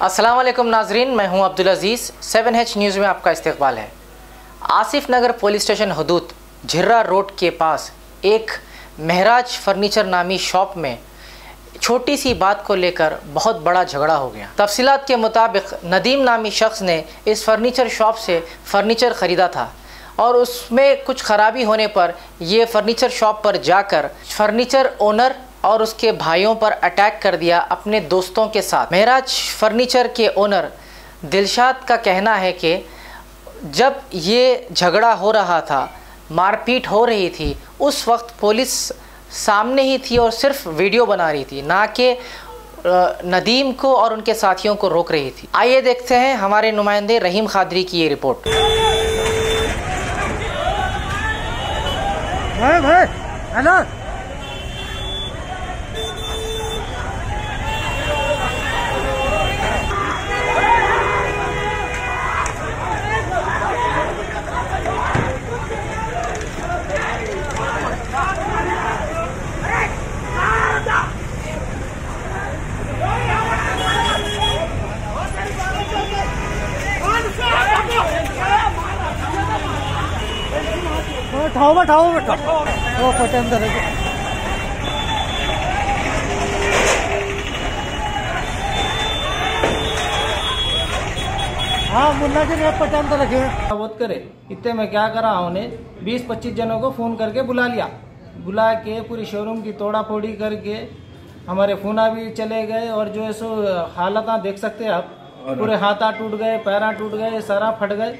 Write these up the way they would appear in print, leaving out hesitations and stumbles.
अस्सलाम वालेकुम नाजरीन, मैं हूं अब्दुल अजीज़। 7H न्यूज़ में आपका इस्तकबाल है। आसिफ नगर पुलिस स्टेशन हदूद झिर्रा रोड के पास एक महराज फर्नीचर नामी शॉप में छोटी सी बात को लेकर बहुत बड़ा झगड़ा हो गया। तफसीलात के मुताबिक नदीम नामी शख्स ने इस फर्नीचर शॉप से फर्नीचर ख़रीदा था और उसमें कुछ ख़राबी होने पर ये फर्नीचर शॉप पर जाकर फर्नीचर ओनर और उसके भाइयों पर अटैक कर दिया अपने दोस्तों के साथ। महराज फर्नीचर के ओनर दिलशाद का कहना है कि जब ये झगड़ा हो रहा था, मारपीट हो रही थी, उस वक्त पुलिस सामने ही थी और सिर्फ वीडियो बना रही थी, ना कि नदीम को और उनके साथियों को रोक रही थी। आइए देखते हैं हमारे नुमाइंदे रहीम खादरी की ये रिपोर्ट। भाई हेलो, बैठाओ वो पटे अंदर है। हाँ मुन्ना जी ने पटे अंदर रखे बहुत करे। इतने में क्या करा, उन्हें 20-25 जनों को फोन करके बुला लिया। बुला के पूरी शोरूम की तोड़ा फोड़ी करके हमारे फूना भी चले गए और जो है सो हालत देख सकते हैं आप, पूरे हाथा टूट गए, पैरा टूट गए, सरा फट गए,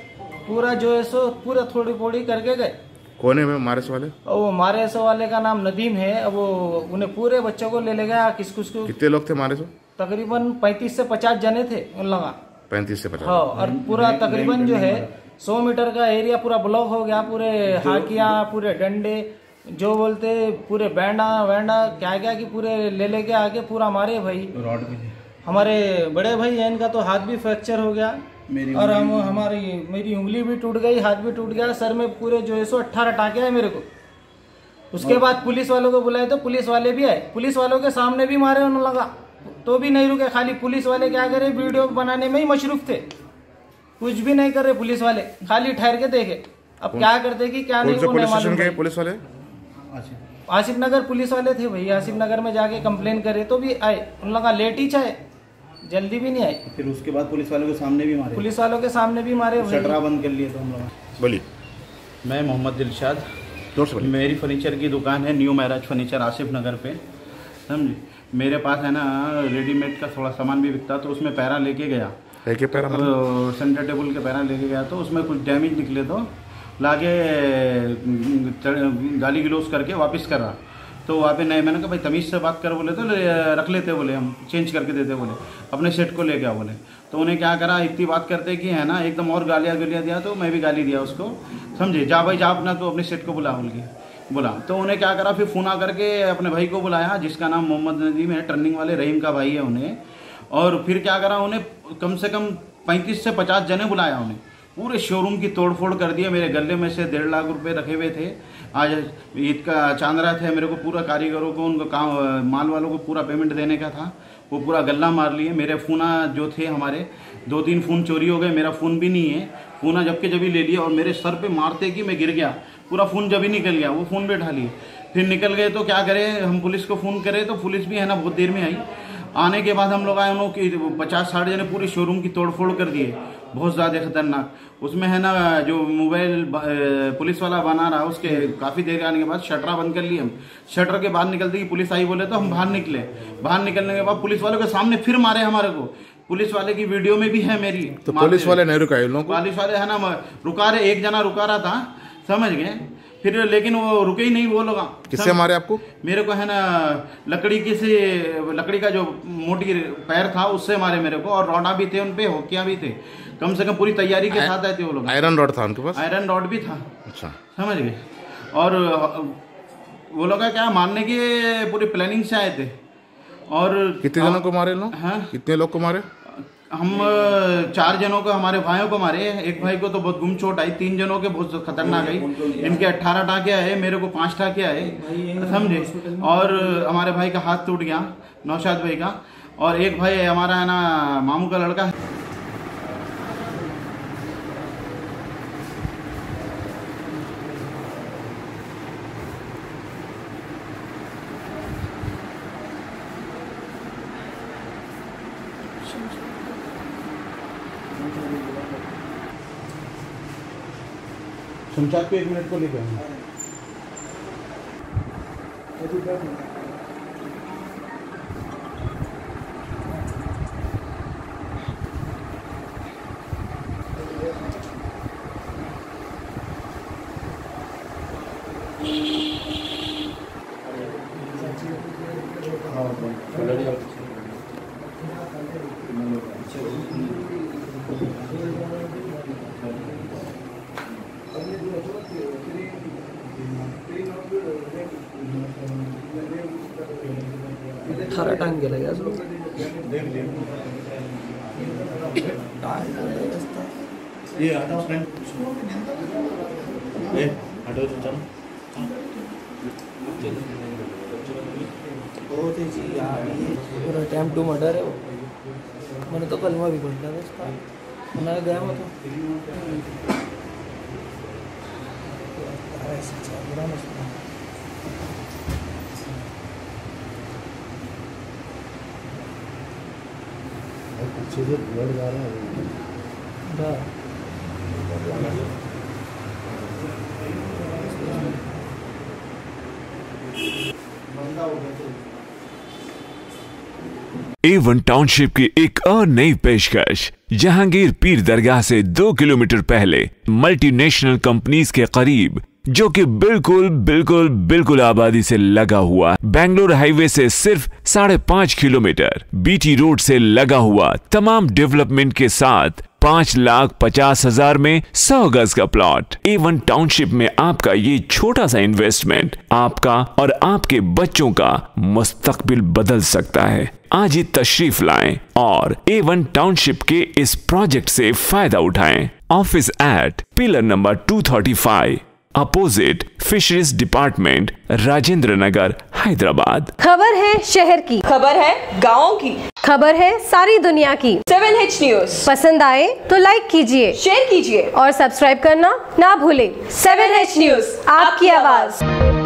पूरा जो है सो पूरा थोड़ी फोड़ी करके गए। कौन है मारेस वाले? वो मारेस वाले का नाम नदीम है। वो उन्हें पूरे बच्चों को ले गया। किसको कितने लोग थे मारेस? तकरीबन 35 से 50 जने थे उन लोग। 35 से 50। हाँ, और पूरा तकरीबन जो है 100 मीटर का एरिया पूरा ब्लॉक हो गया। पूरे हाकिया, पूरे डंडे जो बोलते, पूरे बैंडा क्या क्या की पूरे ले के आके पूरा मारे भाई। रॉड भी हमारे बड़े भाई है, इनका तो हाथ भी फ्रैक्चर हो गया और मेरी उंगली भी टूट गई, हाथ भी टूट गया, सर में पूरे जो है सो 18 टाके आए मेरे को। उसके बाद पुलिस वालों को बुलाए तो पुलिस वाले भी आए। पुलिस वालों के सामने भी मारे उन्हें लगा तो भी नहीं रुके। खाली पुलिस वाले क्या करे, वीडियो बनाने में ही मशरूफ थे, कुछ भी नहीं कर रहे पुलिस वाले, खाली ठहर के देखे। अब क्या करते कि क्या नहीं, पुलिस वाले आसिफ नगर पुलिस वाले थे भाई। आसिफ नगर में जाके कंप्लेन करे तो भी आए, उन लोग लेट ही चाहे, जल्दी भी नहीं आए। फिर उसके बाद पुलिस वालों के सामने भी मारे। पुलिस वालों के सामने भी मारे, शटरा बंद कर लिए तो हम लोग। बोलिए। मैं मोहम्मद दिलशाद, मेरी फर्नीचर की दुकान है न्यू महराज फर्नीचर आसिफ नगर पे, समझे। मेरे पास है ना रेडीमेड का थोड़ा सामान भी बिकता, तो उसमें पैरा लेके गया, सेंटर टेबल के पैरा लेके गया, तो उसमें कुछ डैमेज निकले तो लाके गाली गलौज करके वापस कर रहा। तो वहाँ पे नहीं, मैंने कहा भाई तमीज़ से बात कर, बोले तो रख लेते, बोले हम चेंज करके देते, बोले अपने सेट को ले गया, बोले। तो उन्हें क्या करा, इतनी बात करते कि है ना एकदम और गालियाँ दिया, तो मैं भी गाली दिया उसको, समझे। जा भाई जा अपना, तो अपने सेट को बुला बोला। तो उन्हें क्या करा, फिर फोन करके अपने भाई को बुलाया जिसका नाम मोहम्मद नदीम है, टर्निंग वाले रहीम का भाई है उन्हें। और फिर क्या करा, उन्हें कम से कम 35 से 50 जने बुलाया, उन्हें पूरे शोरूम की तोड़फोड़ कर दिया। मेरे गले में से 1.5 लाख रुपए रखे हुए थे। आज ईद का चांद रात है, मेरे को पूरा कारीगरों को, उनको काम माल वालों को पूरा पेमेंट देने का था, वो पूरा गल्ला मार लिए। मेरे फ़ोना जो थे हमारे 2-3 फ़ोन चोरी हो गए, मेरा फ़ोन भी नहीं है। फ़ोना जबकि जब ले लिया और मेरे सर पे मारते कि मैं गिर गया, पूरा फ़ोन जब ही निकल गया, वो फ़ोन भी उठा लिए। फिर निकल गए तो क्या करें, हम पुलिस को फ़ोन करें तो पुलिस भी है ना बहुत देर में आई। आने के बाद हम लोग आए, उन लोग की 50-60 जने पूरी शोरूम की तोड़फोड़ कर दिए, बहुत ज़्यादा खतरनाक। उसमें है ना जो मोबाइल पुलिस वाला बना रहा, उसके काफ़ी देर आने के बाद शटरा बंद कर लिए हम। शटर के बाद निकलते ही पुलिस आई, बोले तो हम बाहर निकले। बाहर निकलने के बाद पुलिस वालों के सामने फिर मारे हमारे को। पुलिस वाले की वीडियो में भी है मेरी। तो पुलिस वाले नहीं रुकाए लोग? पुलिस वाले है ना रुका रहे, एक जना रुका रहा था, समझ गए। फिर लेकिन वो रुके ही नहीं वो लोग। किससे मारे आपको? मेरे को है ना लकड़ी का जो मोटी पैर था उससे मारे मेरे को, और रॉडा भी थे उन पे, होकियां भी थे, कम से कम पूरी तैयारी के साथ आए थे वो लोग। आयरन रॉड था उनके पास? आयरन रॉड भी था। अच्छा, समझ गए। और वो लोग क्या मारने की पूरी प्लानिंग से आए थे। और कितने जनों को मारे लोग? हाँ, कितने लोग को मारे? हम 4 जनों को, हमारे भाइयों को मारे। एक भाई को तो बहुत गुम चोट आई, 3 जनों के बहुत खतरनाक आई। इनके 18 टाके आए, मेरे को 5 टाके आए, समझे। और हमारे भाई का हाथ टूट गया, नौशाद भाई का। और एक भाई हमारा है ना मामू का लड़का है। शमशाद को 1 मिनट को लेकर थारा टांग गेला गॅस ये हटाओ फ्रेंड ए हटाओ चल बहुत ही जी यार पूरा अटेम्प्ट टू मर्डर है वो। मैंने तो कलमा भी पढ़ा था उसका, मैं गया मैं तो पीछे से ब्लड जा रहा है। A1 टाउनशिप की एक और नई पेशकश। जहांगीर पीर दरगाह से 2 किलोमीटर पहले मल्टीनेशनल कंपनीज के करीब, जो कि बिल्कुल आबादी से लगा हुआ, बेंगलोर हाईवे से सिर्फ 5.5 किलोमीटर, बीटी रोड से लगा हुआ, तमाम डेवलपमेंट के साथ 5,50,000 में 100 गज का प्लॉट। A1 टाउनशिप में आपका ये छोटा सा इन्वेस्टमेंट आपका और आपके बच्चों का मुस्तकबिल बदल सकता है। आज ही तशरीफ लाएं और A1 टाउनशिप के इस प्रोजेक्ट से फायदा उठाएं। Office at pillar number 235 opposite fisheries department, Rajendra Nagar, Hyderabad. खबर है शहर की, खबर है गाँव की, खबर है सारी दुनिया की। 7H न्यूज पसंद आए तो लाइक कीजिए, शेयर कीजिए और सब्सक्राइब करना ना भूलें। 7H न्यूज, आपकी आवाज।